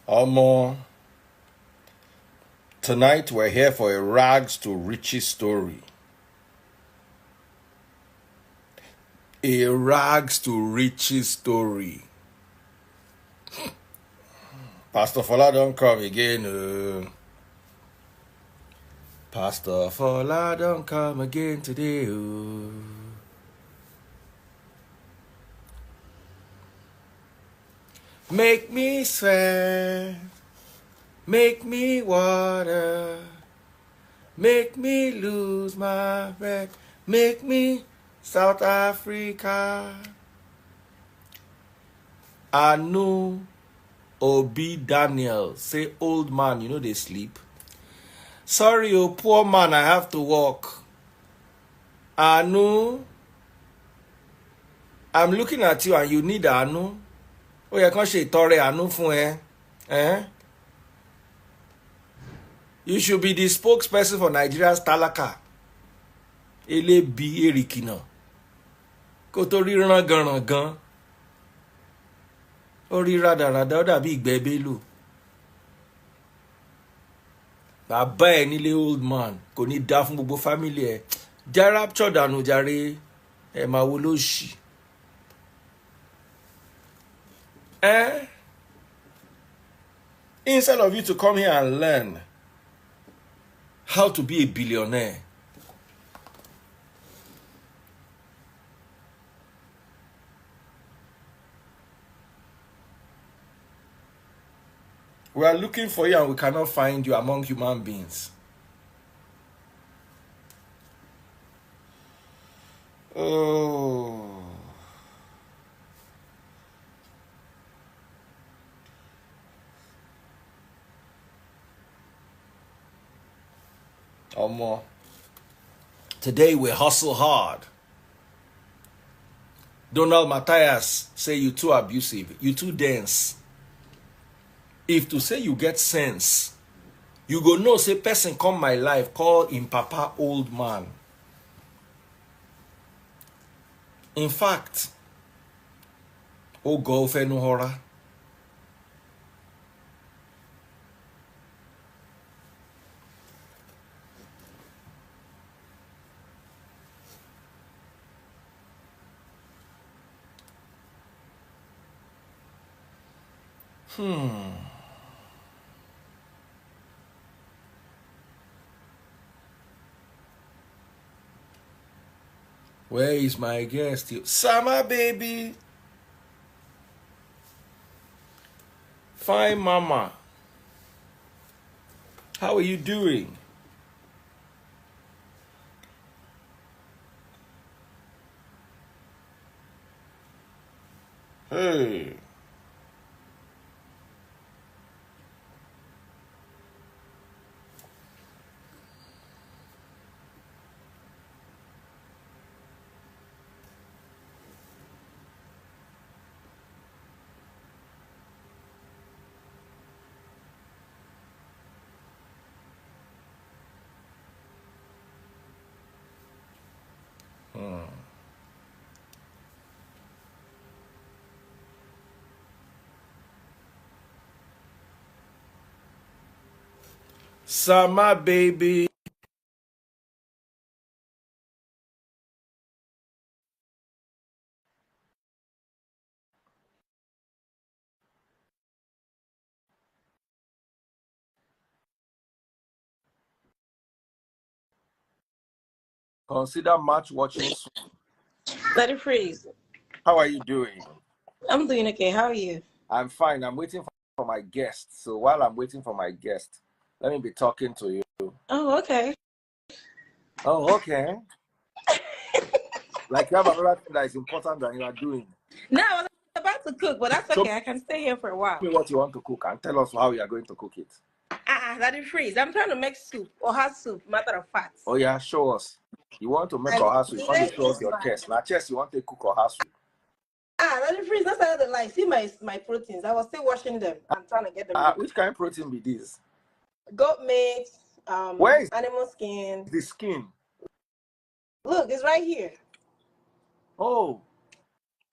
Omo, tonight we're here for a rags to riches story. A rags to riches story. Pastor Fola don't come again. Pastor Fola don't come again today. Make me sweat, make me water, make me lose my breath, make me South Africa. Anu Obi Daniel say, old man, you know they sleep. Sorry, oh poor man, I have to walk. Anu, I'm looking at you and you need Anu. Oh, you can't say Tore Anu fun eh? You should be the spokesperson for Nigeria's Talaka. Ele bi erikina. Koto riran gan. Ori radarada, ó dàbí ìgbẹ́ bélò. Bàbá ẹ̀ nílé old man, kò ní dá fún gbogbo family ẹ̀. Já rapture dànù jàre, ẹ̀ máa wo ló ṣì. Instead of you to come here and learn how to be a billionaire, we are looking for you and we cannot find you among human beings. Oh. Omo. Today we hustle hard. Donald Matthias say you too abusive, you too dense. If to say you get sense, you go know say person come my life call him papa old man. In fact, oh go fe no horror. Where is my guest? Summer baby. Fine mama. How are you doing? Hey. Summer baby. Consider match watching soon. Let it freeze. How are you doing? I'm doing okay. How are you? I'm fine. I'm waiting for my guest. So while I'm waiting for my guest, let me be talking to you. Oh, okay. Oh, okay. Like you have another thing that is important that you are doing. No, I was about to cook, but that's Show okay. I can stay here for a while. me what you want to cook and tell us how you are going to cook it. Let it freeze. I'm trying to make soup or hot soup, matter of fact. Oh yeah, show us. You want to make And a house, you want to show us is your my- chest. Now chest, you want to cook or house. Let it freeze. That's another lie. See my proteins. I was still washing them. I'm trying to get them. Which kind of protein be this? Goat meat, Where is animal skin. the skin? Look, it's right here. Oh,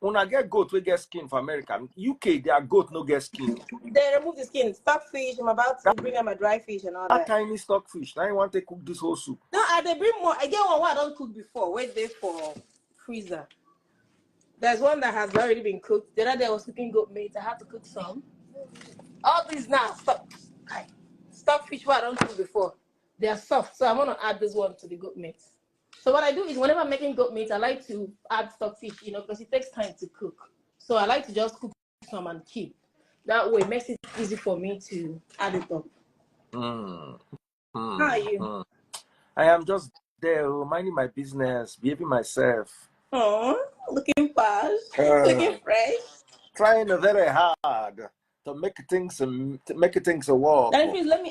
when I get goat, we get skin for America. UK, their goat no get skin. They remove the skin. Stockfish. I'm about to bring out my dry fish and all That that. tiny stockfish. Now you want to cook this whole soup. No, they bring more. I get one I don't cook before. Wait there for freezer. There's one that has already been cooked. The other day I was cooking goat meat. I had to cook some. All these now stockfish what I don't cook before. They are soft, so I'm gonna add this one to the goat meat. So what I do is whenever I'm making goat meat, I like to add stockfish, because it takes time to cook. So I like to just cook some and keep. That way it makes it easy for me to add it up. How are you? I am just there, minding my business, behaving myself. Oh, looking fast, looking fresh. Trying very hard to make things work. Let me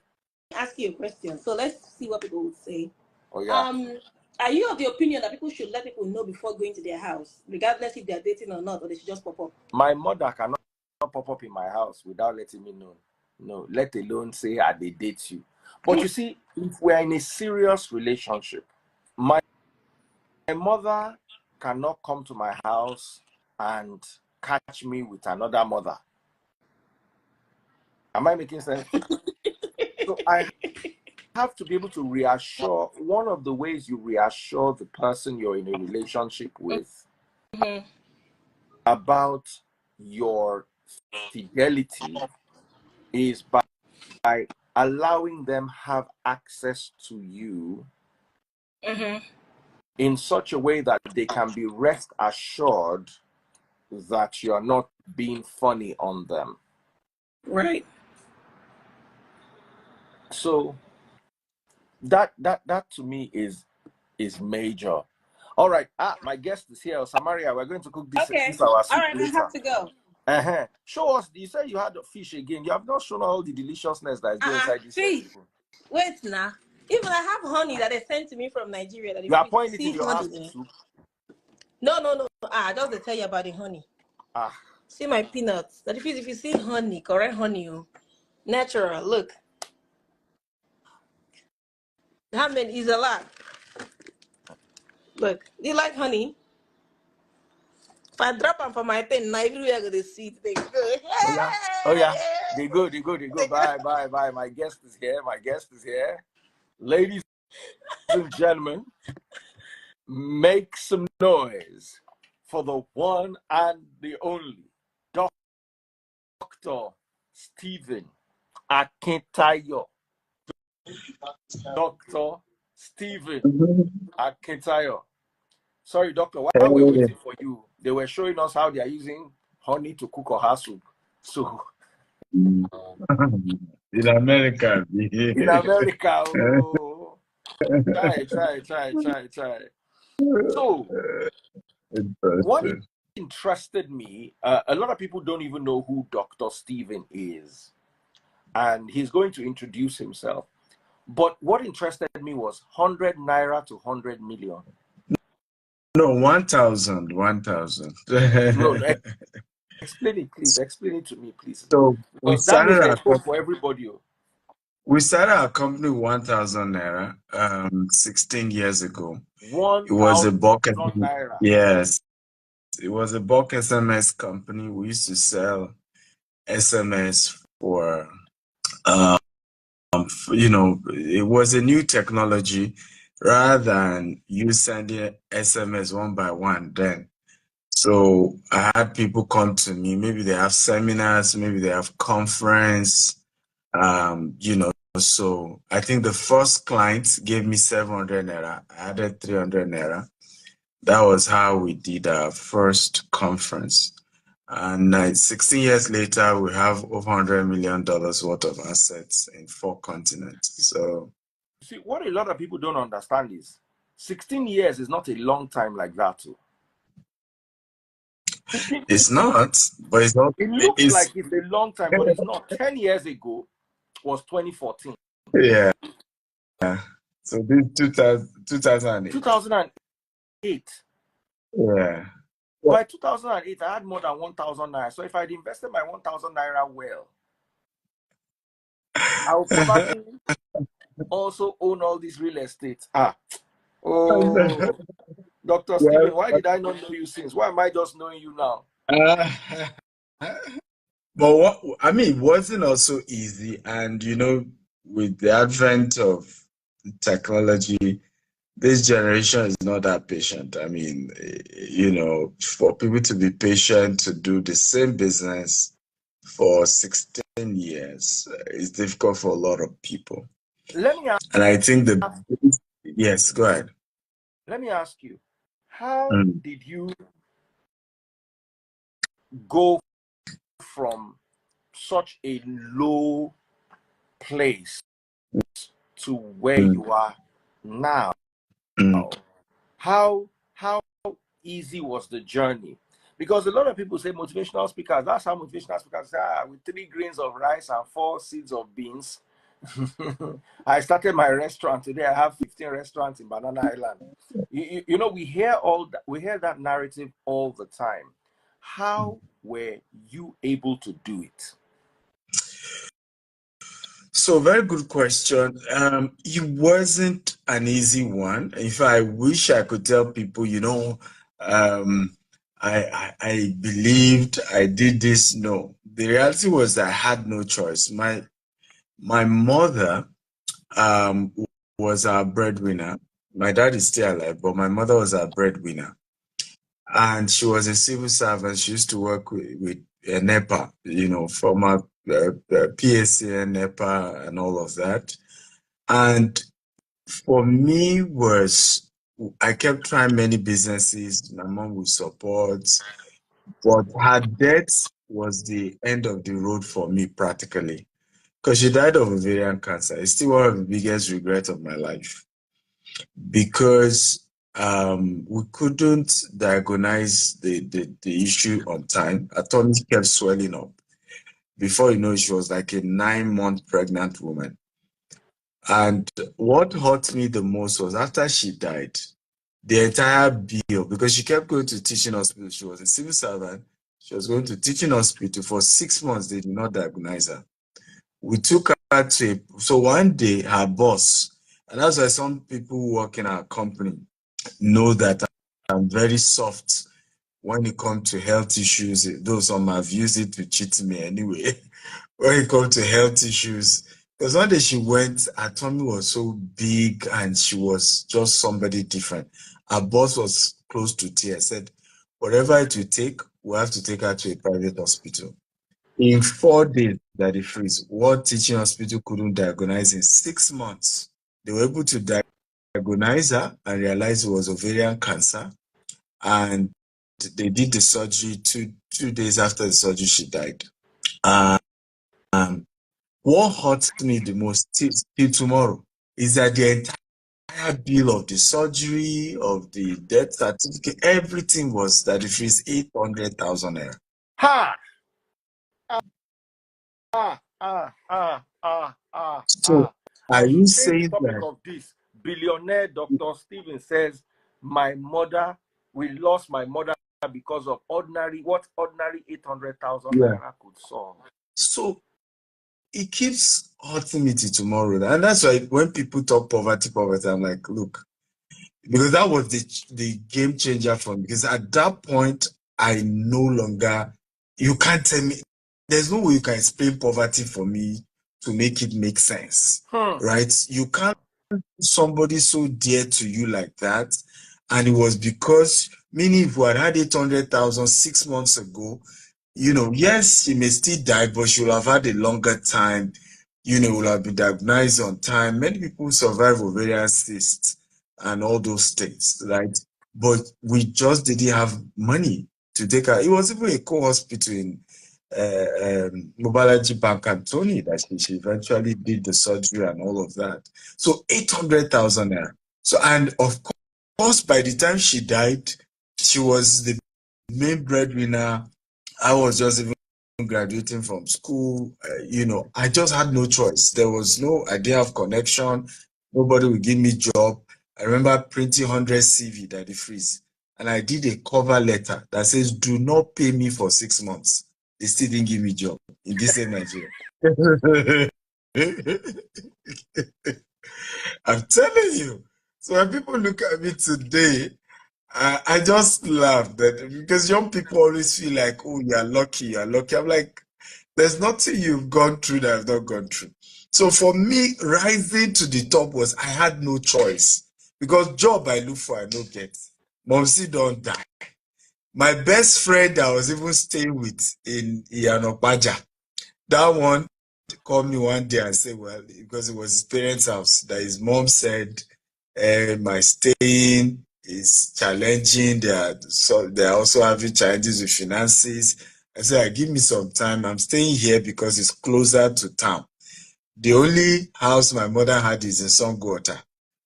ask you a question. So let's see what people would say. Oh yeah. Are you of the opinion that people should let people know before going to their house, regardless if they're dating or not, or they should just pop up? My mother cannot pop up in my house without letting me know. No, let alone say they date you. But you see, if we're in a serious relationship, my mother cannot come to my house and catch me with another mother. Am I making sense? So I have to be able to reassure. One of the ways you reassure the person you're in a relationship with about your fidelity is by allowing them have access to you in such a way that they can be rest assured that you're not being funny on them. Right. So that to me is major. All right. My guest is here, Samaria. We're going to cook this. Okay. This our soup All right, later. I have to go. Show us. You said you had fish again. You have not shown all the deliciousness that is there inside this fish. Wait now. Even I have honey that they sent to me from Nigeria. That you are pouring it in your house soup? No. Just to tell you about the honey. See my peanuts. That if you see honey, correct honey, natural. Look. How many is a lot? Look. Do you like honey? If I drop them for my pen, now everywhere I go to see they go. Oh yeah. They go. Bye. My guest is here. Ladies and gentlemen, make some noise for the one and the only Dr. Stephen Akintayo. Dr. Stephen Akintayo. Sorry, doctor, while we're waiting for you, they were showing us how they are using honey to cook oha soup. So in America. In America, try. So what interested me, a lot of people don't even know who Dr. Stephen is, and he's going to introduce himself. But what interested me was 100 naira to 100 million. No, 1,000. No, explain it, please. Explain it to me, please. So because that means there's hope for everybody. We started our company 1,000 naira 16 years ago. It was a bulk naira. Yes. It was a bulk SMS company. We used to sell SMS for it was a new technology rather than you sending SMS one by one then. So I had people come to me, maybe they have seminars, maybe they have conference, so I think the first client gave me 700 naira. I added 300 naira. That was how we did our first conference. And 16 years later, we have over $100 million worth of assets in 4 continents. So, see, what a lot of people don't understand is 16 years is not a long time like that, too. It's not, but it's not. It looks like it's a long time, but it's not. 10 years ago was 2014. Yeah. So this 2008. 2008. Yeah. By 2008, I had more than 1,000 naira. So if I'd invested my 1,000 naira well, I would probably also own all this real estate. Dr. Well, Stephen, why did I not know you since? Why am I just knowing you now? but what I mean, it wasn't also easy, and with the advent of technology, this generation is not that patient. I mean, for people to be patient to do the same business for 16 years is difficult for a lot of people. Let me ask, And I think yes, go ahead. let me ask you, how Mm, did you go from such a low place to where mm, you are now? mm. How easy was the journey? Because a lot of people say motivational speakers, that's how motivational speakers say, with 3 grains of rice and 4 seeds of beans. I started my restaurant today. I have 15 restaurants in Banana Island. We hear that narrative all the time. How were you able to do it? So, very good question. It wasn't an easy one. If I wish I could tell people, I believed I did this. No, the reality was I had no choice. My mother was our breadwinner. My dad is still alive, but my mother was our breadwinner, and she was a civil servant. She used to work with NEPA, former PSA, NEPA, and all of that. And for me I kept trying many businesses. My mom would support, but her death was the end of the road for me practically, because she died of ovarian cancer. It's still one of the biggest regrets of my life, because we couldn't diagnose the issue on time. Her tummy kept swelling up. Before you know it, she was like a 9-month pregnant woman. And what hurt me the most was after she died, the entire bill, because she kept going to teaching hospital. She was a civil servant. She was going to teaching hospital for 6 months. They did not diagnose her. We took her so one day her boss, and that's why some people who work in our company know that I'm very soft when it comes to health issues. Those some have used it to cheat me anyway. When it comes to health issues, because one day she went, her tummy was so big and she was just somebody different. Her boss was close to tears, said, whatever it will take, we'll have to take her to a private hospital. In 4 days that they freeze, what teaching hospital couldn't diagnose in 6 months, they were able to diagnose her and realize it was ovarian cancer. And they did the surgery. Two days after the surgery, she died. Um, what hurts me the most till tomorrow is that the entire bill of the surgery, of the death certificate, everything was that it frees 800,000 naira. Ha! Ah, ah, ah, ah, ah, So ah. are I you should change the saying topic that? of this. Billionaire Dr. Stephen says, we lost my mother because of ordinary 800,000 Yeah. naira could solve. So it keeps hurting me till tomorrow. And that's why when people talk poverty, I'm like, look, because that was the game changer for me. Because at that point, I no longer, you can't tell me, there's no way you can explain poverty for me to make it make sense, right? You can't somebody so dear to you like that. And it was because, meaning if we had 800,000 6 months ago, yes, she may still die, but she will have had a longer time, will have been diagnosed on time. Many people survive ovarian cysts and all those things, right? But we just didn't have money to take her. It was even a co-hospital in Mobalaji Bank and Tony that she eventually did the surgery and all of that. So 800,000 naira. So, and of course, by the time she died, she was the main breadwinner. I was just even graduating from school. I just had no choice. There was I didn't have connection. Nobody would give me job. I remember printing 100 CV that they freeze. And I did a cover letter that says, do not pay me for 6 months. They still didn't give me job in this same Nigeria. I'm telling you. So when people look at me today, I just laugh that because young people always feel like, oh, you're lucky, you're lucky. I'm like, there's nothing you've gone through that I've not gone through. So for me, rising to the top was I had no choice because job I look for, I don't get. Momsi don't die. My best friend I was even staying with in Iyanokpaja, that one called me one day and said, well, because it was his parents' house, that his mom said, my staying is challenging. They're also having challenges with finances. I said, give me some time. I'm staying here because it's closer to town. The only house my mother had is in Songwater.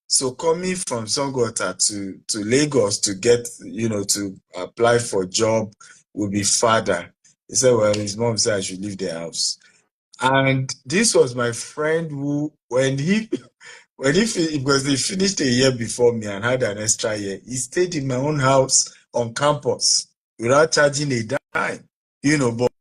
So coming from Songwater to Lagos to get, to apply for a job would be farther. He said, well, his mom said I should leave the house. And this was my friend who, because they finished a year before me and had an extra year, he stayed in my own house on campus without charging a dime, but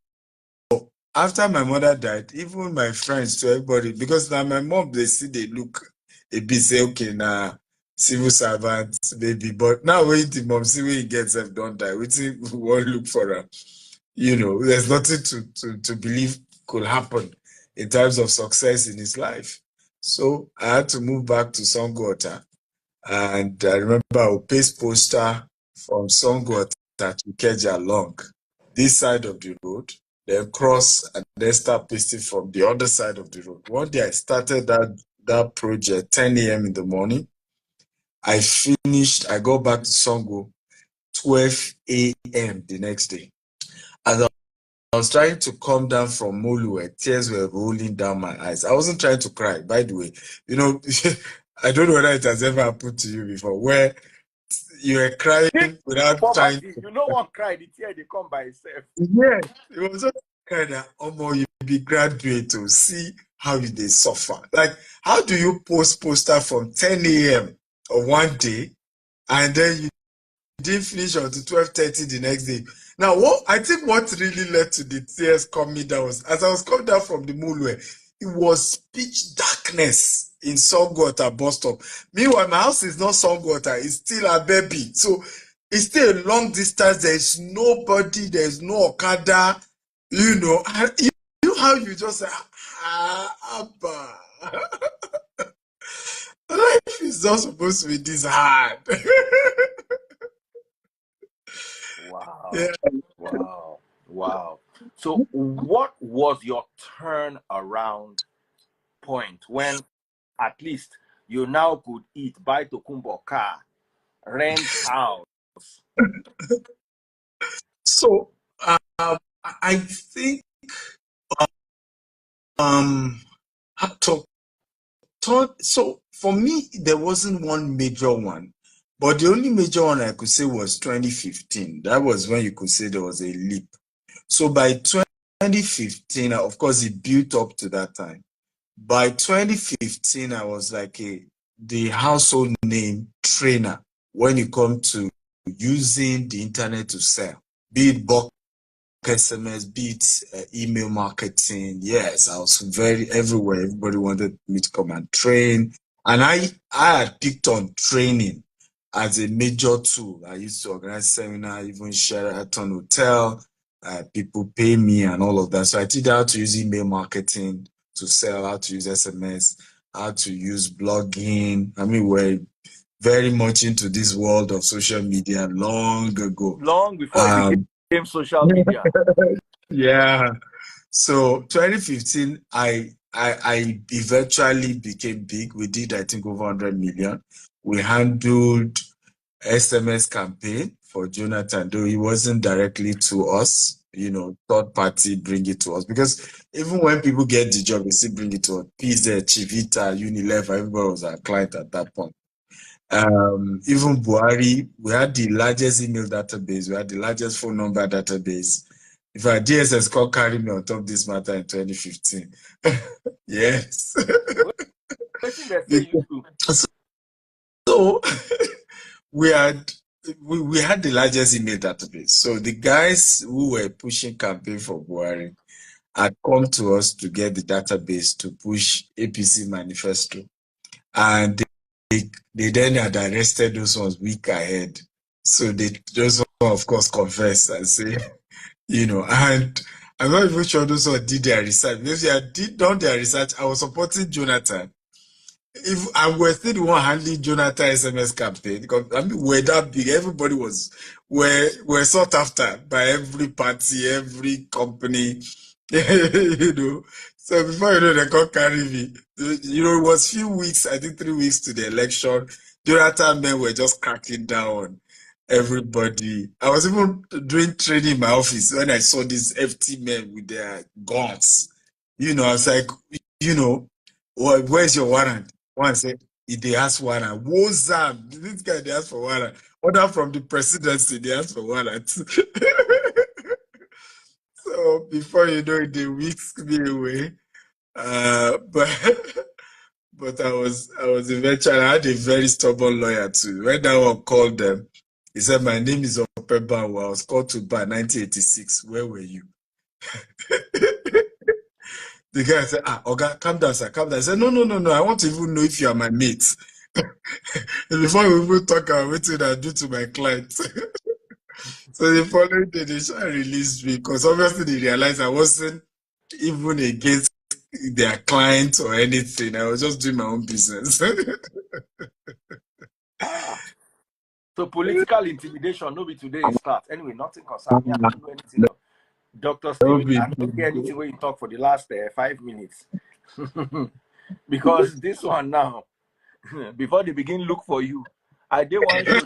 after my mother died, even my friends to everybody, because now my mom, they look a bit, say, okay, now civil servants, baby, but now when the mom see when he gets have don't die, we won't look for her. There's nothing to believe could happen in terms of success in his life. So I had to move back to Songwater. And I remember I would paste poster from Songwater to Keja Long, this side of the road, then cross and then start pasting from the other side of the road. One day I started that project 10 a.m. in the morning. I finished, I go back to Songo 12 a.m. the next day. As I was trying to come down from Molu, tears were rolling down my eyes. I wasn't trying to cry, by the way. I don't know whether it has ever happened to you before, where you were crying without trying to. You know what cry, the tear they come by itself. Yeah, it was just kind of, you be graduate to see how they suffer. Like, how do you poster from 10 a.m. of one day, and then you didn't finish until 12:30 the next day? Now, I think what really led to the tears coming down was, as I was coming down from the Mulwe, it was pitch darkness in Songwater bus stop. Meanwhile, my house is not Songwater, it's still a baby. So it's still a long distance. There's nobody, there's no Okada, how you just say, Abba. Life is not supposed to be this hard. Wow. Yeah. Wow. So what was your turnaround point when at least you now could eat, buy Tokumbo car, rent house? So I think so for me there wasn't one major one, but the only major one I could say was 2015. That was when you could say there was a leap. So by 2015, of course it built up to that time. By 2015, I was like the household name trainer when it comes to using the internet to sell, be it bulk SMS, be it email marketing. Yes, I was very everywhere. Everybody wanted me to come and train. And I had picked on training as a major tool. I used to organize seminar, even Sheraton Hotel. People pay me and all of that. So I did how to use email marketing to sell, how to use SMS, how to use blogging. I mean, we're very much into this world of social media long ago. Long before it became social media. Yeah. So 2015, I eventually became big. We did, I think, over 100 million. We handled SMS campaign for Jonathan, though he wasn't directly to us, third party bring it to us. Because even when people get the job, they still bring it to us. PZ, Chivita, Unilever, everybody was our client at that point. Even Buhari, we had the largest email database, we had the largest phone number database. In fact, DSS called carry me on top of this matter in 2015. Yes. So we had the largest email database. So the guys who were pushing campaign for Buhari had come to us to get the database to push APC manifesto. And they then had arrested those ones week ahead. So they just, of course, confess and say, and I'm not even sure those who did their research. Because they did done their research, I was supporting Jonathan. If I were still the one handling Jonathan SMS campaign, because I mean we're that big, everybody were sought after by every party, every company, So before you know, they can't carry me. It was few weeks, I think 3 weeks to the election. Jonathan men were just cracking down on everybody. I was even doing training in my office when I saw these FT men with their guns. I was like, where's your warrant? One said, they asked warrant. Wozam! This guy, they asked for warrant. Order from the presidency, they asked for warrant. So before you know it, they whisked me away. But but I was eventually, I had a very stubborn lawyer too. When that one called them, he said, my name is Opebawa. I was called to bar 1986. Where were you? The guy said, Oga, calm down, sir, calm down. I said, no, I want to even know if you are my mate. Before we even talk about what I do to my client. So the following day, they shall release me because obviously they realized I wasn't even against their client or anything. I was just doing my own business. So political intimidation, no be today it starts. Anyway, nothing concern me. I don't know anything. Dr. Steven, I don't hear anything when you talk for the last 5 minutes. Because this one now, before they begin look for you, I did one show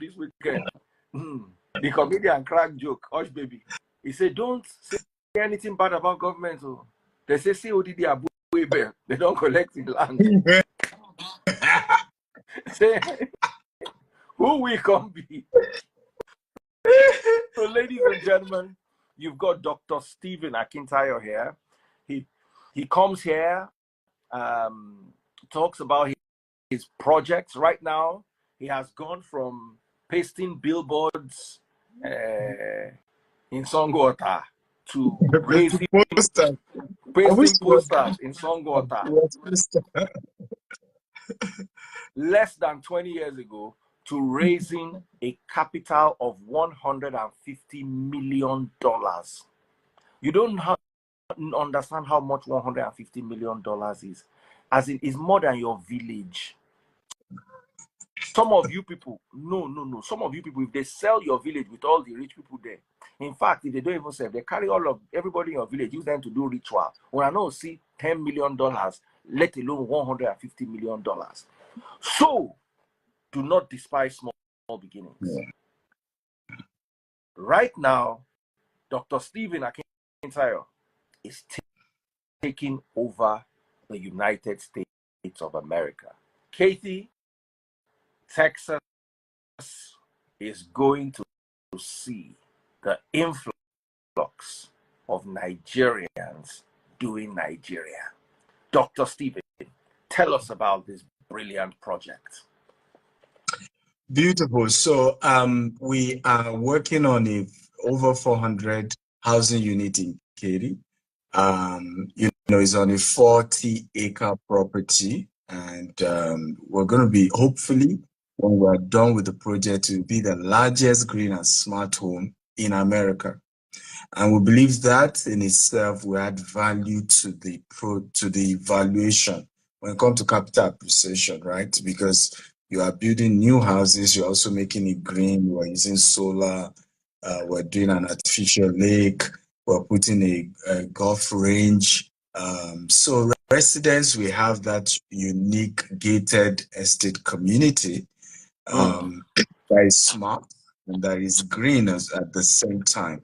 this weekend. The comedian crack joke, Hush Baby. He said, don't say anything bad about government. Oh. They say CODD are way better. They don't collect in land. Say, who we come be? So, ladies and gentlemen, you've got Dr. Steven Akintayo here. He comes here, talks about his projects. Right now, he has gone from pasting billboards in Songwater to raising pasting posters in Songwater less than 20 years ago to raising a capital of $150 million. You don't understand how much $150 million is. As it is more than your village. Some of you people, no. Some of you people, if they sell your village with all the rich people there, in fact, if they don't even sell, they carry all of everybody in your village, use them to do ritual. When I know see $10 million, let alone $150 million. So, do not despise small beginnings. Yeah. Right now, Dr. Steven Akintayo is taking over the United States of America. Katie, Texas is going to see the influx of Nigerians doing Nigeria. Dr. Steven, tell us about this brilliant project. Beautiful. So we are working on over 400 housing unit in Katy. It's on a 40-acre property, and we're going to be, hopefully, when we're done with the project, it will be the largest green and smart home in America. And we believe that in itself will add value to the valuation when it comes to capital appreciation, right? Because you are building new houses, you're also making it green, you are using solar, we're doing an artificial lake, we're putting a golf range. So residents, we have that unique gated estate community that is smart and that is green at the same time.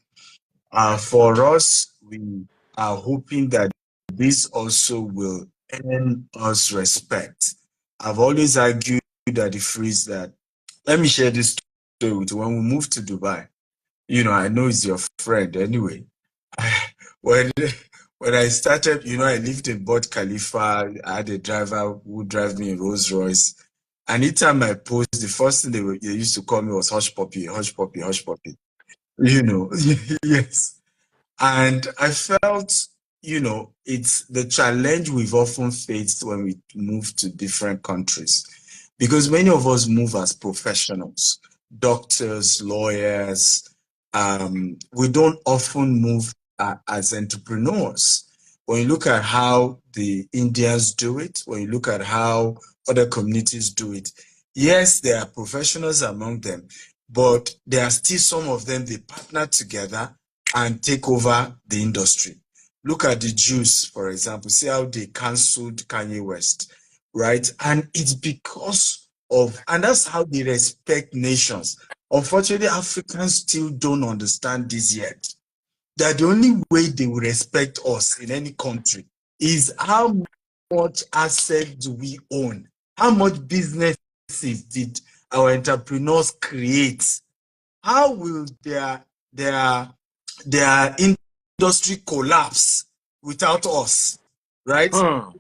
For us, we are hoping that this also will earn us respect. I've always argued that the phrase that, let me share this story with you. When we moved to Dubai, I know it's your friend anyway. When I started, I lived in Burj Khalifa. I had a driver who drove me in Rolls Royce. Anytime I post, the first thing they used to call me was hush puppy, hush puppy, hush puppy. Yes. And I felt, it's the challenge we've often faced when we move to different countries. because many of us move as professionals, doctors, lawyers. We don't often move as entrepreneurs. When you look at how the Indians do it, when you look at how other communities do it, yes, there are professionals among them, but there are still some of them, they partner together and take over the industry. Look at the Jews, for example. See how they canceled Kanye West, right? And it's because of, and that's how they respect nations. Unfortunately, Africans still don't understand this yet. That the only way they will respect us in any country is how much asset do we own? How much businesses did our entrepreneurs create? How will their industry collapse without us, right? The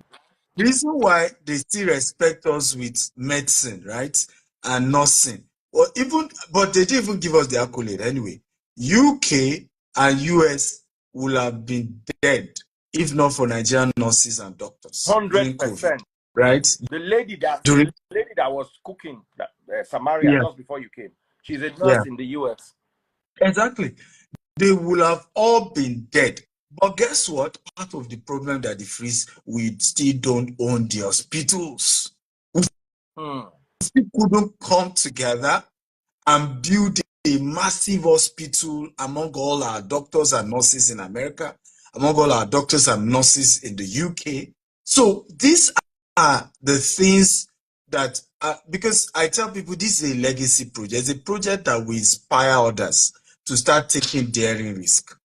reason why they still respect us with medicine, right, and nursing, but they didn't even give us the accolade anyway. UK and US will have been dead if not for Nigerian nurses and doctors during COVID, 100%. right? The lady that During was cooking Samaria yeah, just before you came, she's a yeah, nurse in the US. exactly. They will have all been dead. But guess what? Part of the problem that the freeze, we still don't own the hospitals. We still couldn't come together and build a massive hospital among all our doctors and nurses in America, among all our doctors and nurses in the UK. So these are the things that, because I tell people this is a legacy project. It's a project that will inspire others to start taking daring risk.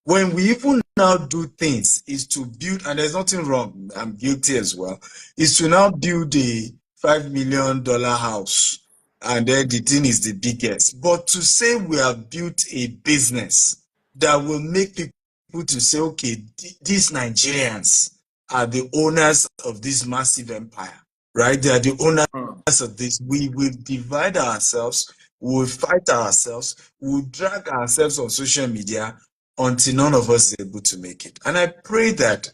When we even now do things is to build, and there's nothing wrong, I'm guilty as well, is to now build a $5 million house, and then the thing is the biggest. But to say we have built a business that will make people to say, okay, these Nigerians are the owners of this massive empire, right? They are the owners of this. We will divide ourselves, we will fight ourselves, we will drag ourselves on social media until none of us is able to make it. And I pray that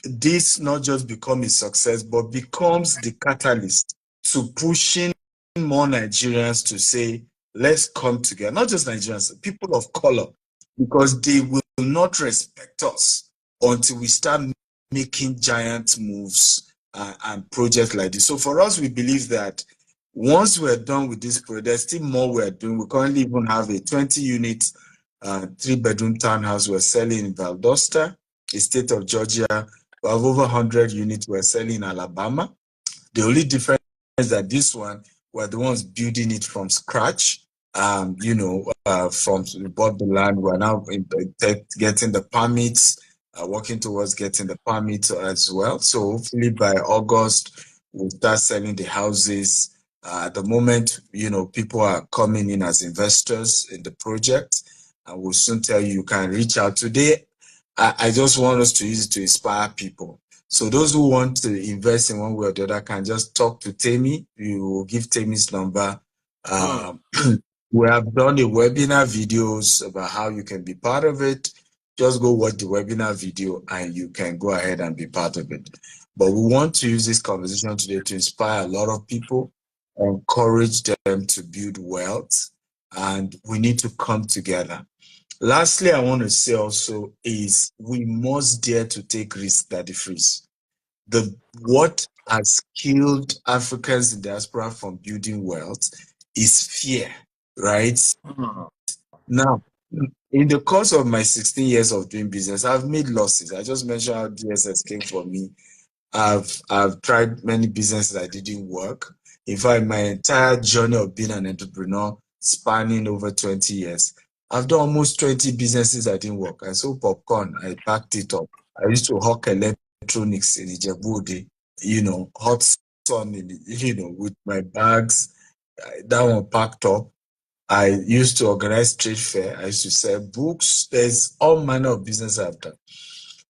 this not just become a success, but becomes the catalyst to pushing more Nigerians to say, let's come together. Not just Nigerians, people of color, because they will not respect us until we start making giant moves and projects like this. So for us, we believe that once we're done with this project, there's still more we're doing. We currently even have a 20-unit, 3-bedroom townhouse we're selling in Valdosta, the state of Georgia. We have over 100 units we're selling in Alabama. The only difference is that this one, we're the ones building it from scratch. From we bought the land, we're now getting the permits, working towards getting the permits as well. So hopefully by August, we'll start selling the houses. At the moment, people are coming in as investors in the project, and we'll soon tell you can reach out. Today, I just want us to use it to inspire people. So those who want to invest in one way or the other can just talk to Temi. You will give Temi's number. We have done a webinar videos about how you can be part of it. Just go watch the webinar video and you can go ahead and be part of it. But we want to use this conversation today to inspire a lot of people, encourage them to build wealth, and we need to come together. Lastly, I want to say also is we must dare to take risks that the freeze. What has killed Africans in diaspora from building wealth is fear, right? Now, in the course of my 16 years of doing business, I've made losses. I just mentioned how DSS came for me. I've tried many businesses that didn't work. In fact, my entire journey of being an entrepreneur, spanning over 20 years, I've done almost 20 businesses that didn't work. I sold popcorn, I packed it up. I used to hawk electronics in Ijebu, hot sun, with my bags, that one packed up. I used to organize trade fair. I used to sell books. There's all manner of business I've done.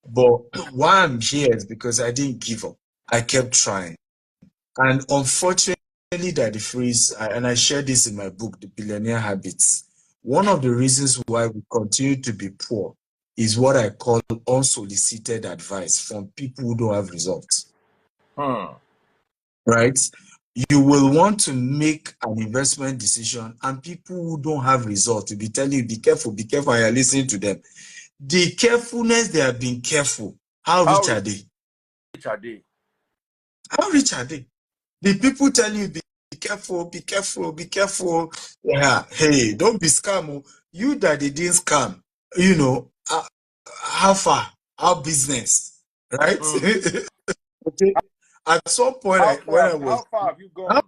But why I'm here is because I didn't give up. I kept trying. And unfortunately, that the freeze, and I share this in my book, The Billionaire Habits, one of the reasons why we continue to be poor is what I call unsolicited advice from people who don't have results. Right? you will want to make an investment decision, and people who don't have results will be telling you, be careful, and you're listening to them. The carefulness, they have been careful. How rich are they? How rich are they? The people tell you, be careful. Yeah, hey, don't be scam. You that they didn't scam, how far? How business, right? Okay. At some point, How far have you gone?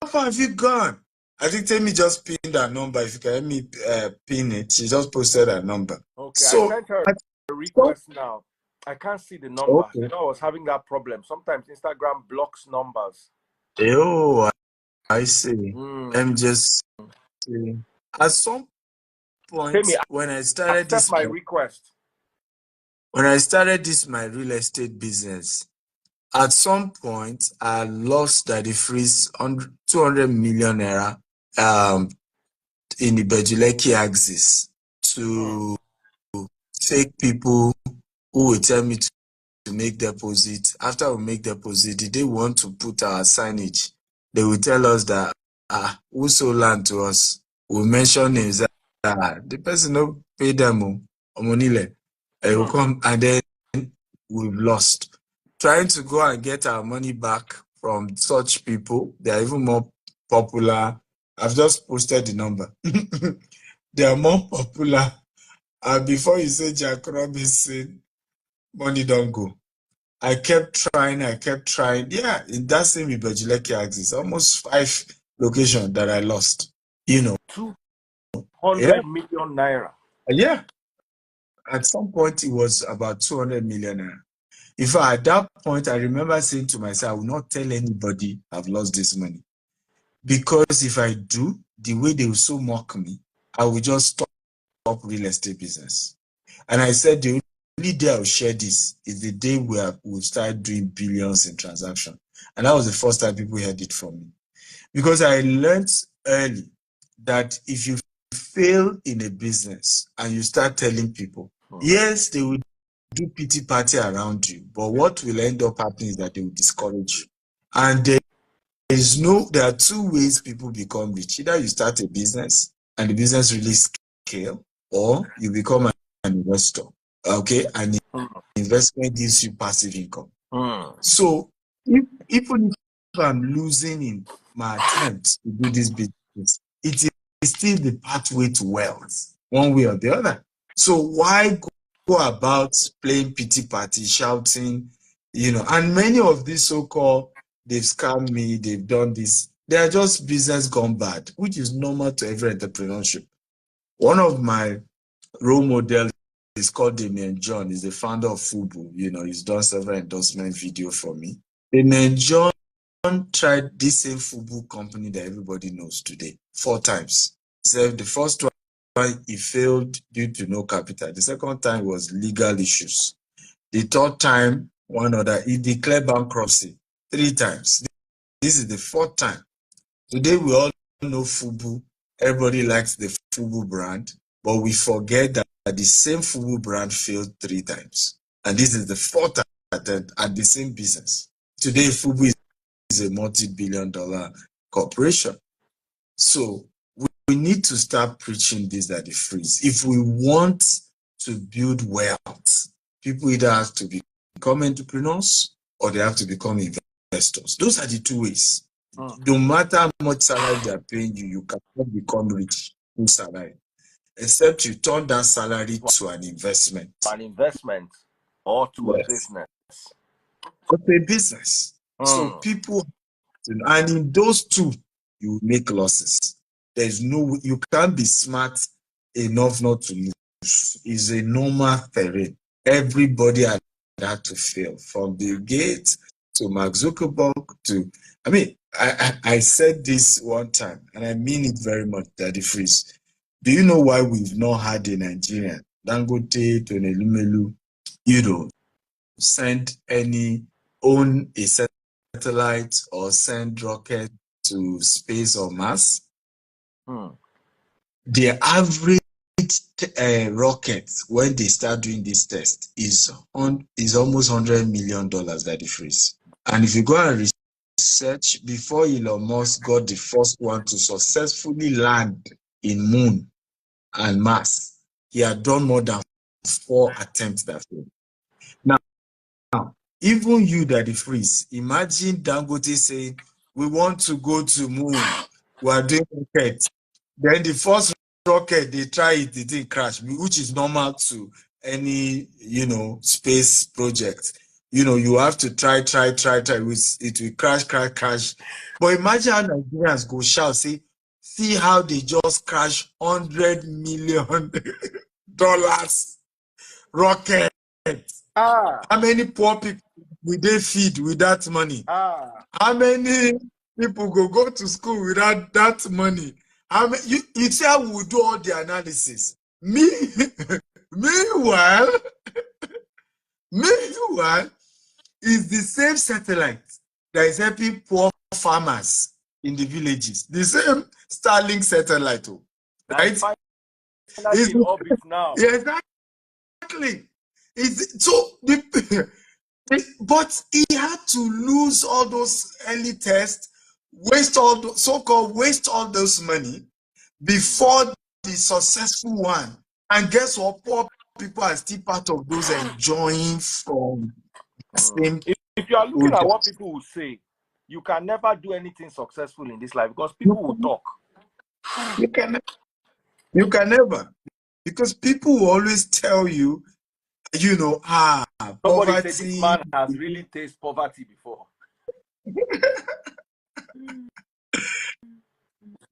How far have you gone? I think Temi just pinned that number. If you can help me pin it, she just posted that number. Okay, So I sent her a request now. I can't see the number. okay. You know, I was having that problem. Sometimes Instagram blocks numbers. Oh, I see. I'm just at some point Temi, when I started this my request. When I started this my real estate business, at some point I lost that the freeze 200 million naira in the Bejuleki axis to fake people who will tell me to make deposit. After we make deposit, the day we want to put our signage, they will tell us that who sold land to us. We mention names that the person no pay them money. They will come, and then we've lost. Trying to go and get our money back from such people, they are even more popular. I've just posted the number. They are more popular. Before you say Jack Robinson, money don't go. I kept trying. Yeah, in that same Ibejuleki axis, almost 5 locations that I lost. 200 million naira. Yeah. At some point, it was about 200 million naira. In fact, at that point, I remember saying to myself, I will not tell anybody I've lost this money. Because if I do, the way they will so mock me, I will just stop real estate business. And I said, the only day I'll share this is the day we'll start doing billions in transaction. And that was the first time people heard it from me. Because I learned early that if you fail in a business and you start telling people, yes, they will do pity party around you, but what will end up happening is that they will discourage you. And there are 2 ways people become rich. Either you start a business and the business really scale, or you become an investor. Okay, and investment gives you passive income. So even if I'm losing in my attempts to do this business, it is still the pathway to wealth, one way or the other. So why go about playing pity party, shouting, and many of these so-called, they've scammed me, they've done this, they are just business gone bad, which is normal to every entrepreneurship. One of my role models is called Damian John. He's the founder of Fubu. He's done several endorsement videos for me. Damian John tried this same Fubu company that everybody knows today 4 times. So the first one, he failed due to no capital. The second time was legal issues. The third time, he declared bankruptcy 3 times. This is the 4th time. Today, we all know Fubu. Everybody likes the Fubu brand, but we forget that the same Fubu brand failed 3 times. And this is the 4th attempt at the same business. Today, Fubu is a multi-billion-dollar corporation. So we need to start preaching this at the freeze. If we want to build wealth, people either have to become entrepreneurs or they have to become investors. Those are the 2 ways. No matter how much salary they're paying you, you cannot become rich through salary, except you turn that salary to an investment. An investment or to a business. To a business. So people, and in those 2, you make losses. You can't be smart enough not to lose. It's a normal terrain. Everybody had to fail, from Bill Gates to Mark Zuckerberg to, I said this one time, and I mean it very much, Daddy Freeze. Do you know why we've not had a Nigerian, Dangote, Tonelumelu, own a satellite or send rocket to space or Mars? The average rocket, when they start doing this test, is almost $100 million, Daddy Freeze. And if you go and research, before Elon Musk got the first one to successfully land in Moon and Mars, he had done more than 4 attempts that failed. Now, even you that the freeze, imagine Dangote saying, we want to go to Moon, we are doing rockets. Then the first rocket, they try it, it didn't crash, which is normal to any, space project. You have to try, it will crash. But imagine how Nigerians go shout, see how they just crash $100 million rocket. How many poor people will they feed with that money? How many people go to school without that money? How many, you say I will do all the analysis. Meanwhile, it's the same satellite that is helping poor farmers in the villages. The same Starlink satellite, right? It's in orbit now. Yeah, exactly. But he had to lose all those early tests, waste all those money before the successful one. And guess what? Poor people are still part of those enjoying from the same. If you are looking at what people will say, you can never do anything successful in this life because people will talk. You can never. Because people will always tell you, Somebody said this man has really tasted poverty before.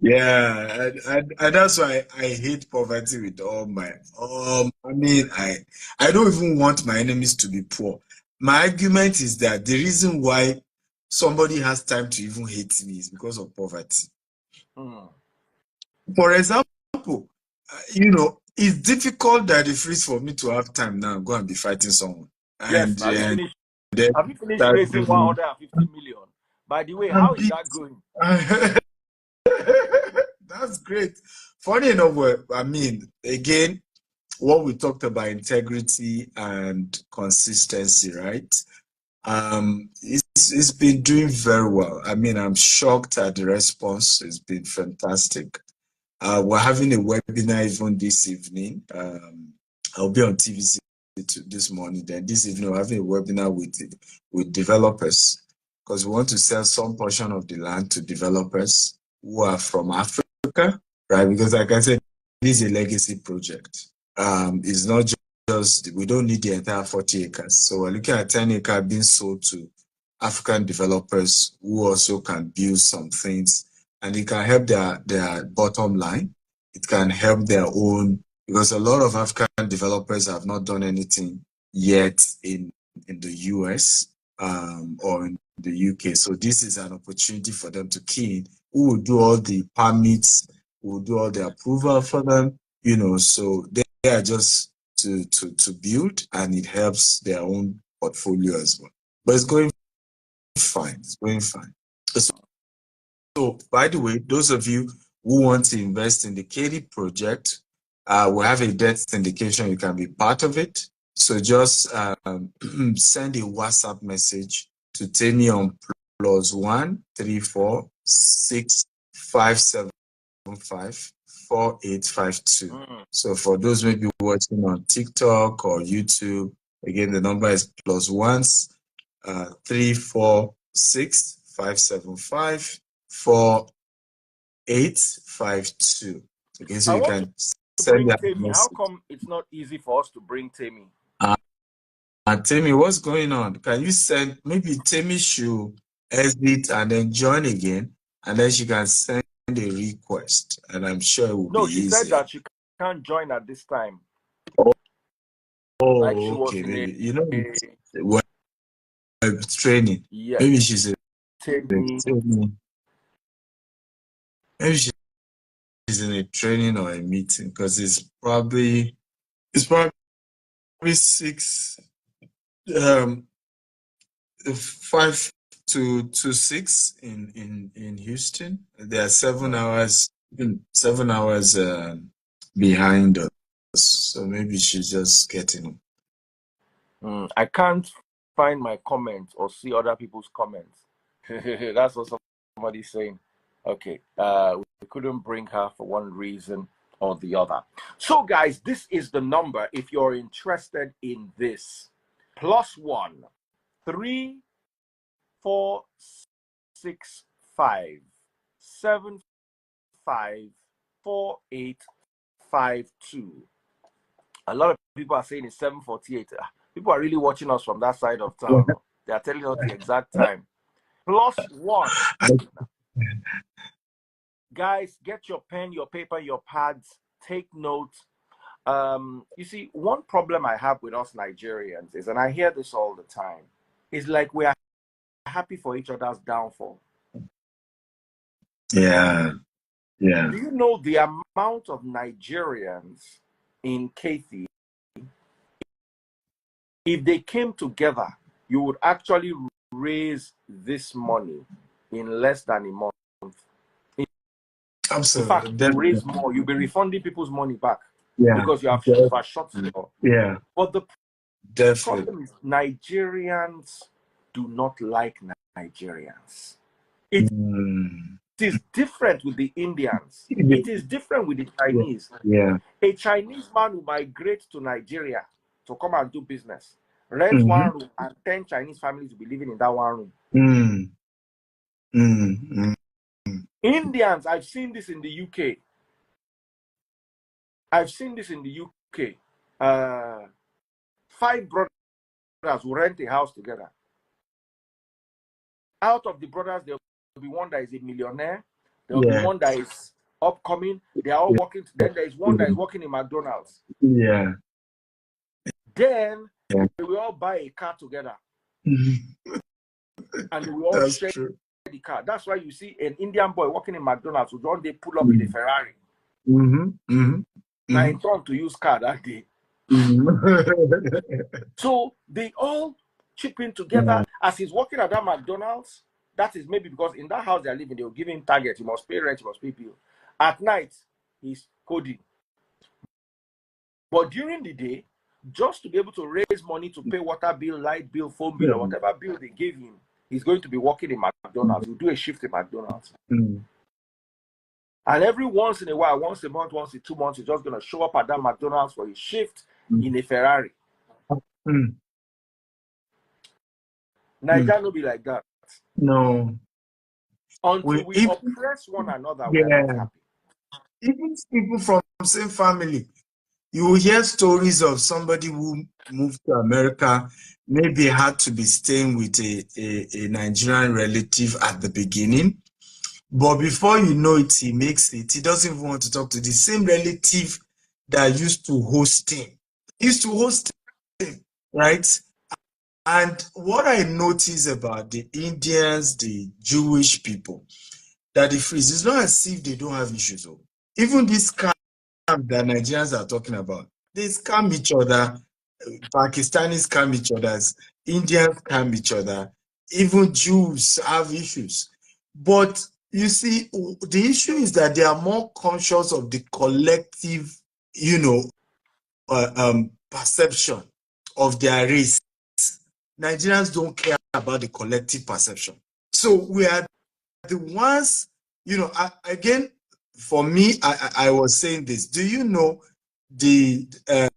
Yeah, and that's why I hate poverty with all my I don't even want my enemies to be poor. My argument is that the reason why somebody has time to even hate me is because of poverty. For example, it's difficult that it frees for me to have time now go and be fighting someone. Yes, have you finished raising 150 million? By the way, how is that going? That's great. Funny enough, again, what we talked about, integrity and consistency, right? It's been doing very well. I'm shocked at the response. It's been fantastic. We're having a webinar even this evening. I'll be on TVC this morning. Then this evening, we're having a webinar with developers because we want to sell some portion of the land to developers who are from Africa, right? Because like I said, this is a legacy project. It's not just, we don't need the entire 40 acres. So we're looking at 10 acres being sold to African developers who also can build some things, and it can help their bottom line. It can help their own, because a lot of African developers have not done anything yet in the US or in the UK. So this is an opportunity for them to key in. Who will do all the permits, who will do all the approval for them, so they are just to build, and it helps their own portfolio as well. But it's going fine. It's going fine. So, by the way, those of you who want to invest in the Katie project, we have a debt syndication. You can be part of it. So just send a WhatsApp message to Temi on +1 34 6 5 7 5 4852. So for those maybe watching on TikTok or YouTube, again the number is +1 346 575 4852. Okay, so you can send that message. How come it's not easy for us to bring Temi? Temi, what's going on? Can you send, maybe Temi should exit and then join again, and then she can send a request, and I'm sure it will be easy. No, she said that she can't join at this time. Like she was in maybe training. Yes. Maybe she's Temi. Maybe she's in a training or a meeting, because it's probably 6 5 to 6 in Houston. They are 7 hours behind us, so maybe she's just getting. I can't find my comments or see other people's comments. That's what somebody's saying. Okay. We couldn't bring her for one reason or the other. So, guys, this is the number if you're interested in this. +1 3 4 6 5 7 5 4 8 5 2. A lot of people are saying it's 7:48. People are really watching us from that side of town. They are telling us the exact time. +1. Guys, get your pen, your paper, your pads, take notes. You see, one problem I have with us Nigerians is, and I hear this all the time, is like we are happy for each other's downfall. Yeah. Yeah. Do you know the amount of Nigerians in Kathy, if they came together, you would actually raise this money in less than a month? Absolutely. In fact, you raise more, you'll be refunding people's money back. Yeah. Because you have overshot your. Yeah. But the Definitely. problem is Nigerians do not like Nigerians. It is different with the Indians. It is different with the Chinese. Yeah. A Chinese man will migrate to Nigeria to come and do business. Rent one room, and 10 Chinese families will be living in that one room. Indians, I've seen this in the UK. I've seen this in the UK. 5 brothers will rent a house together. Out of the brothers, there will be one that is a millionaire. There will be one that is upcoming. They are all working. Then there is one that is working in McDonald's. Yeah. Then they will all buy a car together. And we all share the car. That's why you see an Indian boy working in McDonald's who don't they pull up with a Ferrari. Now in turn to use car that day. So they all chip in together. As he's working at that McDonald's. That is maybe because in that house they're living, they'll give him target. He must pay rent, he must pay bill. At night, he's coding. But during the day, just to be able to raise money to pay water bill, light bill, phone bill, or whatever bill they give him, he's going to be working in McDonald's. He'll do a shift in McDonald's. And every once in a while, once a month, once in 2 months, he's just going to show up at that McDonald's for his shift in a Ferrari. Nigeria will be like that. No. Until we oppress one another, we are not happy. Even people from the same family, you will hear stories of somebody who moved to America, maybe had to be staying with a Nigerian relative at the beginning. But before you know it, he makes it. He doesn't even want to talk to the same relative that used to host him. He used to host him, right? And what I notice about the Indians, the Jewish people, that the freeze, it's not as if they don't have issues. Even this scam that Nigerians are talking about, they scam each other. Pakistanis scam each other. Indians scam each other. Even Jews have issues. But you see, the issue is that they are more conscious of the collective, perception of their race. Nigerians don't care about the collective perception. So we are the ones, again, for me, I was saying this. Do you know the,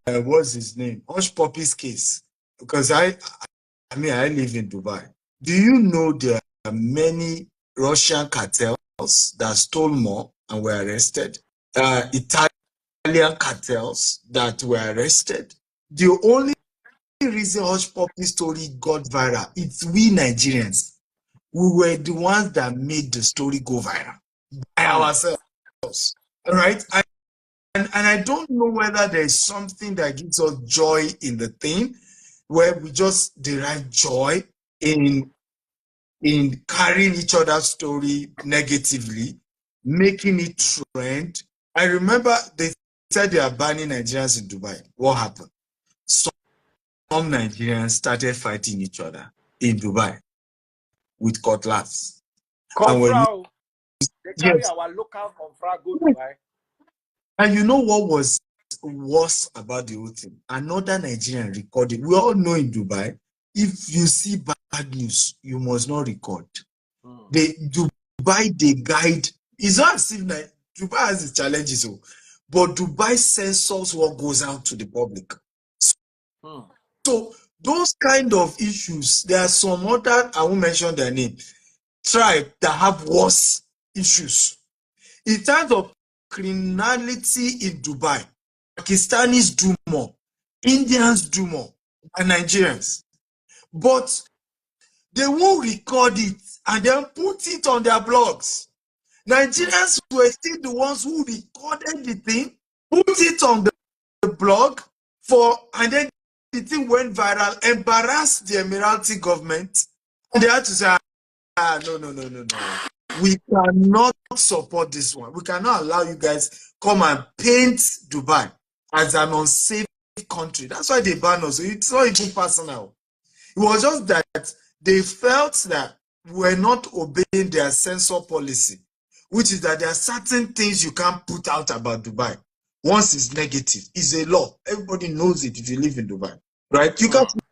what's his name? Hush Puppy's case? Because I live in Dubai. Do you know there are many Russian cartels that stole more and were arrested? Italian cartels that were arrested. The only reason Hush Puppy story got viral, it's we Nigerians. We were the ones that made the story go viral by ourselves, right? And I don't know whether there's something that gives us joy in the thing, where we just derive joy in carrying each other's story negatively, making it trend. I remember they said they are banning Nigerians in Dubai. What happened? Some Nigerians started fighting each other in Dubai with cutlass. Confra, they carry our local confra go Dubai. And you know what was worse about the whole thing? Another Nigerian recorded. We all know in Dubai, if you see bad news, you must not record. Dubai, they guide. It's not as if Dubai has its challenges, but Dubai censors what goes out to the public. So those kind of issues, there are some other, I won't mention their name, tribe that have worse issues. In terms of criminality in Dubai, Pakistanis do more, Indians do more, and Nigerians. But they won't record it and then put it on their blogs. Nigerians were still the ones who recorded the thing, put it on the blog and then the thing went viral, embarrassed the Emirati government, and they had to say, no. We cannot support this one. We cannot allow you guys come and paint Dubai as an unsafe country. That's why they banned us. It's not even personal. It was just that they felt that we're not obeying their censor policy, which is that there are certain things you can't put out about Dubai. Once it's negative, it's a law. Everybody knows it if you live in Dubai, right? You can't put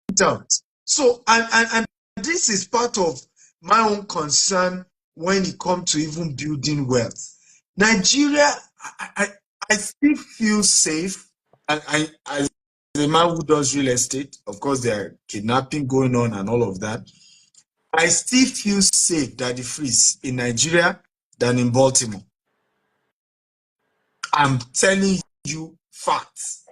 it out. So, and this is part of my own concern when it comes to even building wealth. Nigeria, I still feel safe, and as a man who does real estate, of course, there are kidnapping going on and all of that. I still feel safe that the freeze in Nigeria than in Baltimore. I'm telling you facts.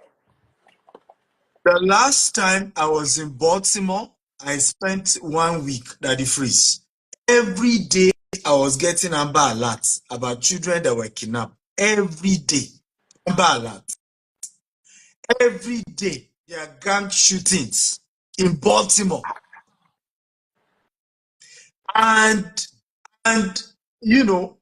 The last time I was in Baltimore, I spent 1 week that the freeze. Every day I was getting Amber alerts about children that were kidnapped. Every day, Amber alerts. Every day, there are gang shootings in Baltimore. And you know,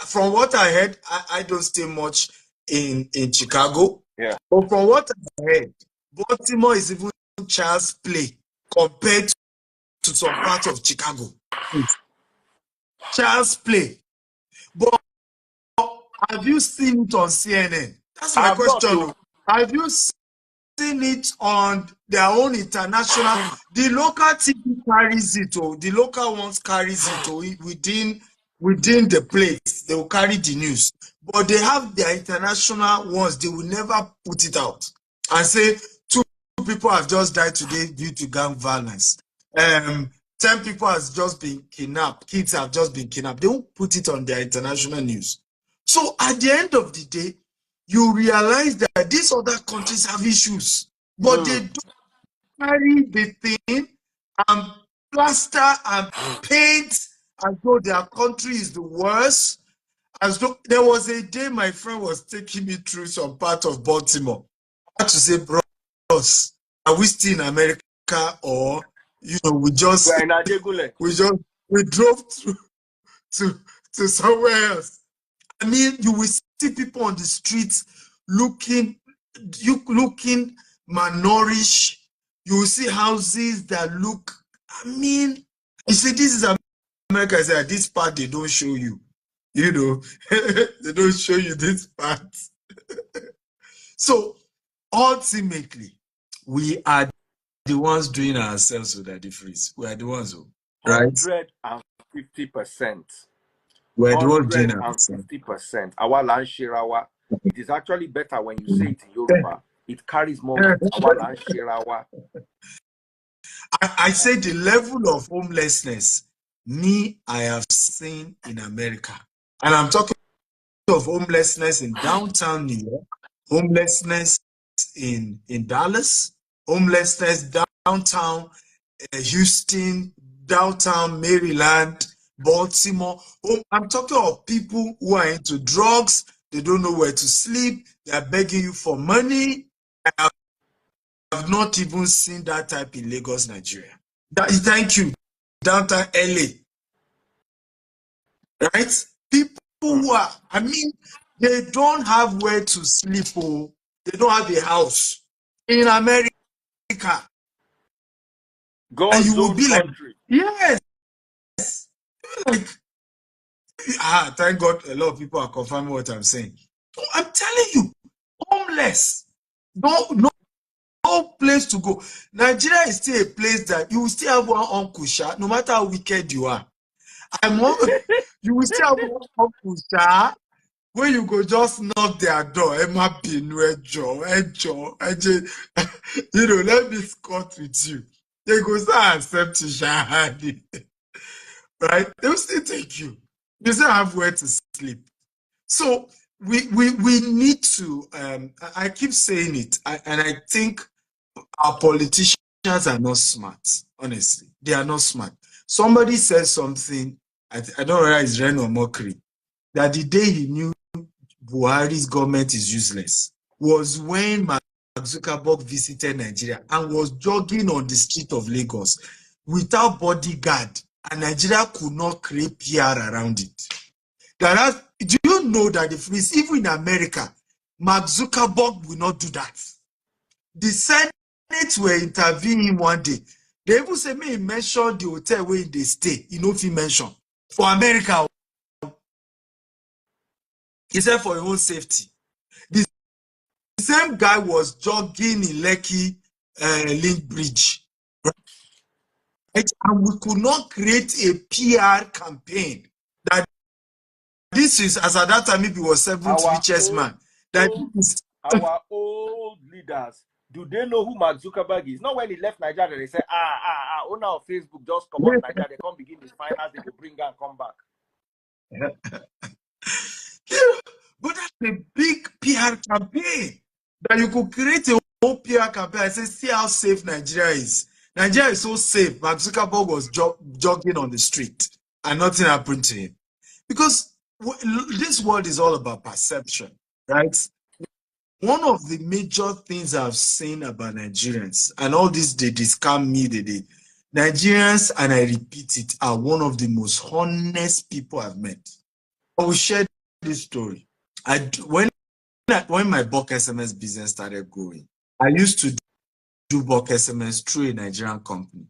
from what I heard, I don't stay much in Chicago. Yeah. But from what I heard, Baltimore is even child's play compared to some parts of Chicago. Child's play. But have you seen it on CNN? That's my question. Have you seen it on their own international? The local TV carries it, the local ones carries it, within the place. They will carry the news. But they have their international ones. They will never put it out and say 2 people have just died today due to gang violence. 10 people has just been kidnapped. Kids have just been kidnapped. They won't put it on their international news. So at the end of the day, you realize that these other countries have issues, but they don't carry the thing and plaster and paint as though their country is the worst. As though there was a day my friend was taking me through some part of Baltimore. I had to say, bros, are we still in America, or we drove through to somewhere else? I mean, you will see people on the streets looking malnourished. You will see houses that look, I mean, you see, this is America. I say, this part they don't show you. They don't show you this part. So ultimately, we are the ones doing ourselves with the freeze. We are the ones who, right? 150%. We're the ones doing ourselves. 150%. Our land shirawa. It is actually better when you say it in Yoruba. It carries more weight. Our land shirawa. I say the level of homelessness I have seen in America. And I'm talking of homelessness in downtown New York, homelessness in Dallas, homelessness downtown Houston, downtown Maryland, Baltimore. I'm talking of people who are into drugs. They don't know where to sleep. They are begging you for money. I have not even seen that type in Lagos, Nigeria. Thank you. Downtown LA. Right? People who are, I mean, they don't have where to sleep. They don't have a house in America. And you will be country. Like, yes. Like, thank God a lot of people are confirming what I'm saying. I'm telling you, homeless. No place to go. Nigeria is still a place that you will still have one uncle, no matter how wicked you are. You will still have one couple, where you go just knock their door. Emma Binu, Ejo, you know, let me squat with you. They go start accepting Shahadi. Right? They will still take you. You still have where to sleep. So we need to, I keep saying it, and I think our politicians are not smart, honestly. They are not smart. Somebody says something, I don't know whether it's Ren or mockery, that the day he knew Buhari's government is useless was when Mark Zuckerberg visited Nigeria and was jogging on the street of Lagos without bodyguard, and Nigeria could not create PR around it. Do you know that even in America, Mark Zuckerberg will not do that? The Senate were interviewing him one day. They even say, may he mention the hotel where they stay. You know if he mention. For America, he said for your own safety. The same guy was jogging in Lekki Link Bridge. Right? And we could not create a PR campaign that this is, as at that time, maybe was seventh richest man. That our old leaders, do they know who Mark Zuckerberg is? Not when he left Nigeria, they say, owner of Facebook just come out Nigeria, they can't begin this finance, they will bring and come back. But that's a big PR campaign that you could create a whole PR campaign and say, see how safe Nigeria is. Nigeria is so safe. Mark Zuckerberg was jogging on the street and nothing happened to him. Because this world is all about perception, right? One of the major things I've seen about Nigerians, and all this, they scam me, Nigerians, and I repeat it, are one of the most honest people I've met. I will share this story. When my bulk SMS business started growing, I used to do bulk SMS through a Nigerian company.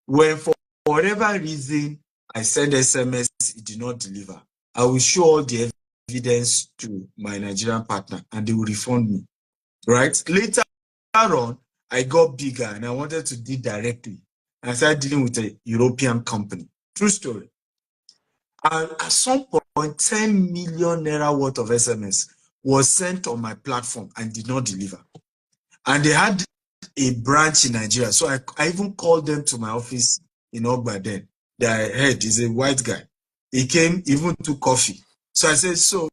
When for whatever reason I send SMS, it did not deliver, I will show all the evidence to my Nigerian partner and they will refund me. Right? Later on, I got bigger and I wanted to deal directly. I started dealing with a European company. True story. And at some point, 10 million naira worth of SMS was sent on my platform and did not deliver. And they had a branch in Nigeria. So I even called them to my office in Ogba then. Their head is a white guy. He came, even took coffee. So I said, so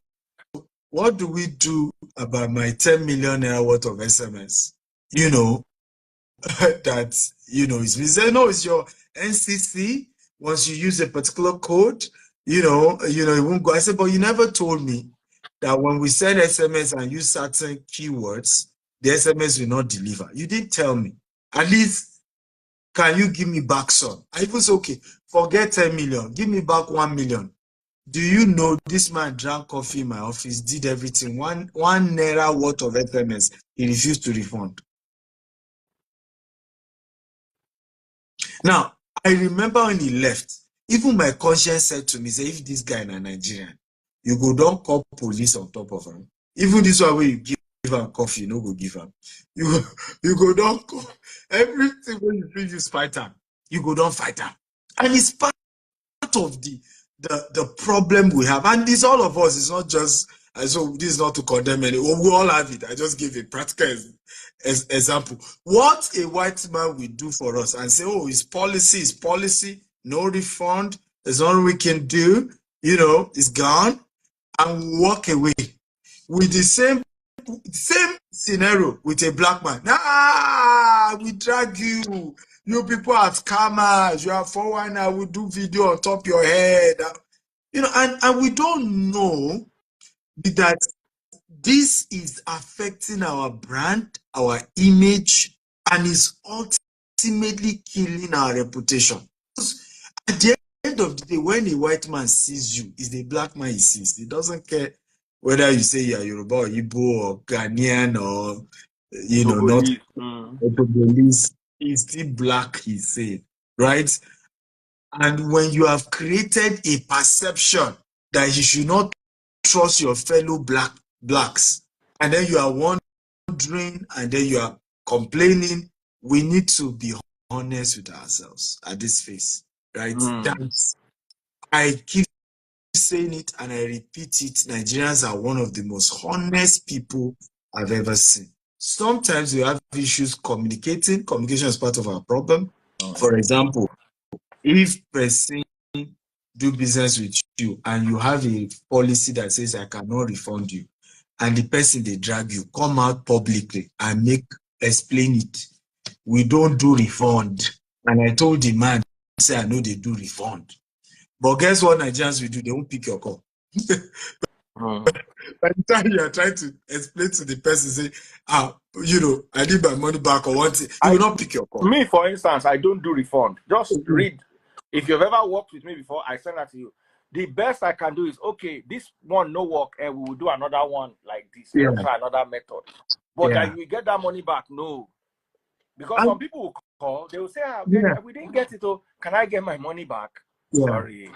what do we do about my 10 million naira worth of SMS? You know, that, you know, he said, no, it's your NCC. Once you use a particular code, you know, it won't go. I said, but you never told me that when we send SMS and use certain keywords, the SMS will not deliver. You didn't tell me. At least, can you give me back some? I was okay. Forget 10 million. Give me back 1 million. Do you know this man drank coffee in my office, did everything, one naira worth of SMS, he refused to refund. Now, I remember when he left, even my conscience said to me, say, if this guy is a Nigerian, you go don't call police on top of him. Even this one where you give him coffee, you no go give him. You go don't call everything when you feel you fight him, you go don't fight him. And it's part of the problem we have. And this all of us, it's not just, so this is not to condemn anyone, we all have it. I just give a practical example. What a white man will do for us and say, oh, his policy, no refund, there's nothing we can do, you know, it's gone, and walk away. With the same scenario with a black man. We drag you. You people are scammers. You are 419. We do video on top of your head. You know, and we don't know that this is affecting our brand, our image, and is ultimately killing our reputation. At the end of the day, when a white man sees you, it's the black man he sees. He doesn't care whether you say you're Yoruba or Igbo or Ghanaian or, you know, not Togolese. He's still black, he's saying, right? And when you have created a perception that you should not trust your fellow blacks, and then you are wondering, and then you are complaining, we need to be honest with ourselves at this phase, right? That's I keep saying it and I repeat it. Nigerians are one of the most honest people I've ever seen. Sometimes we have issues communicating. Communication is part of our problem. For example, if person do business with you and you have a policy that says I cannot refund you, and the person they drag you, come out publicly and explain it. We don't do refund. And I told the man, say I know they do refund. But guess what Nigerians will do? They won't pick your call. By the time you are trying to explain to the person, say, I need my money back or what, he will not pick your call. Me, for instance, I don't do refund. Just read. If you've ever worked with me before, I send that to you. The best I can do is, okay, this one no work, and we will do another one like this. Yeah. Try another method. But that you get that money back, no. Because some people will call, they will say, we didn't get it, oh, can I get my money back? Yeah. Sorry,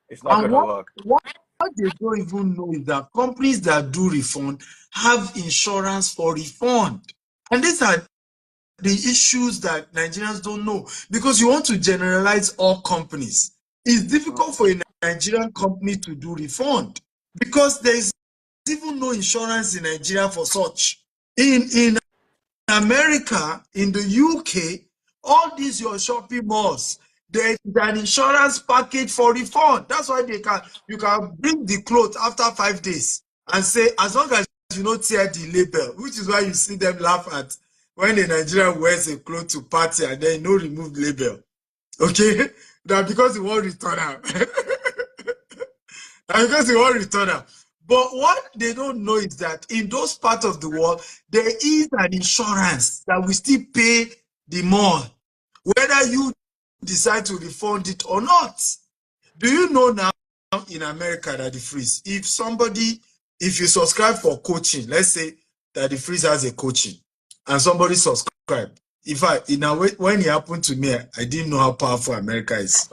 it's not going to work. What they don't even know is that companies that do refund have insurance for refund. And these are the issues that Nigerians don't know, because you want to generalize all companies. It's difficult for a Nigerian company to do refund because there is even no insurance in Nigeria for such. In America, in the UK, all these your shopping malls, there's an insurance package for refund. That's why you can bring the clothes after 5 days and say, as long as you don't tear the label, which is why you see them laugh at when a Nigerian wears a cloth to party and then no removed label. Okay? That because he won't return them. Because he won't return them. But what they don't know is that in those parts of the world, there is an insurance that will still pay the mall, whether you decide to refund it or not. Do you know now in America that the freeze, if you subscribe for coaching, let's say that the freeze has a coaching and somebody subscribed. When it happened to me, I didn't know how powerful America is.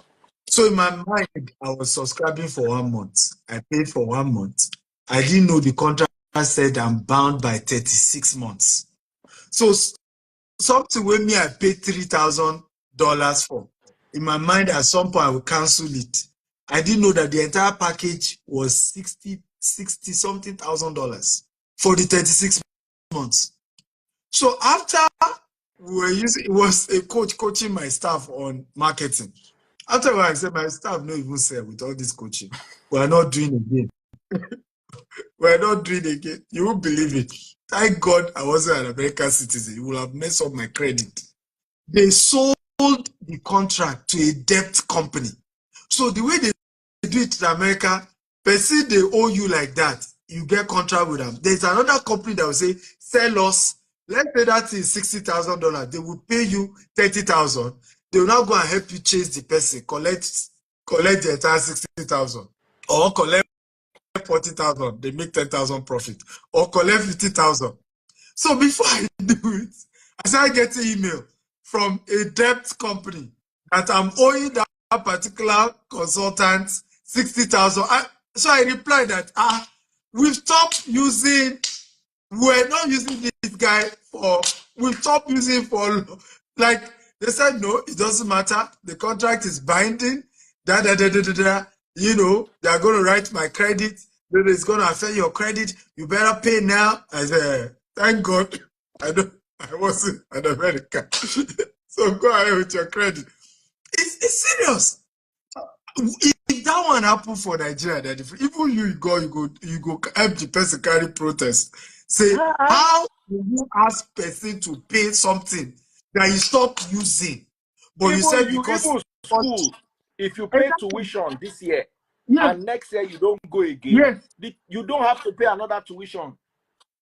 So in my mind, I was subscribing for 1 month. I paid for 1 month. I didn't know the contract said I'm bound by 36 months. So something with me, I paid $3,000 for. In my mind, at some point, I will cancel it. I didn't know that the entire package was 60 something thousand dollars for the 36 months. So after it was a coach coaching my staff on marketing. After I said, my staff no even say with all this coaching, we're not doing again. We're not doing again. You won't believe it. Thank God I wasn't an American citizen. You will have messed up my credit. They sold the contract to a debt company. So the way they do it in America, person they owe you like that, you get contract with them. There's another company that will say, sell us. Let's say that is $60,000. They will pay you $30,000. They will now go and help you chase the person, collect the entire $60,000, or collect 40,000. They make 10,000 profit, or collect 50,000. So before I do it, I started getting email from a debt company that I'm owing that particular consultant 60,000. So I replied that we're not using this guy we've stopped using for, like, they said, no, it doesn't matter. The contract is binding. They are going to write my credit. It's going to affect your credit. You better pay now. I said, thank God I wasn't an American. So go ahead with your credit. It's serious. If that one happen for Nigeria, that even you go help the person carry protest. Say, how do you ask person to pay something that you stop using? But even you said because school, if you pay tuition this year, and next year you don't go again, you don't have to pay another tuition.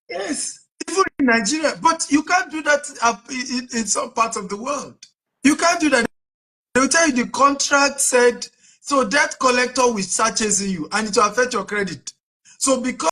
Yes, even in Nigeria, but you can't do that in some parts of the world. You can't do that. They will tell you the contract said, so debt collector will start chasing you and it will affect your credit. So because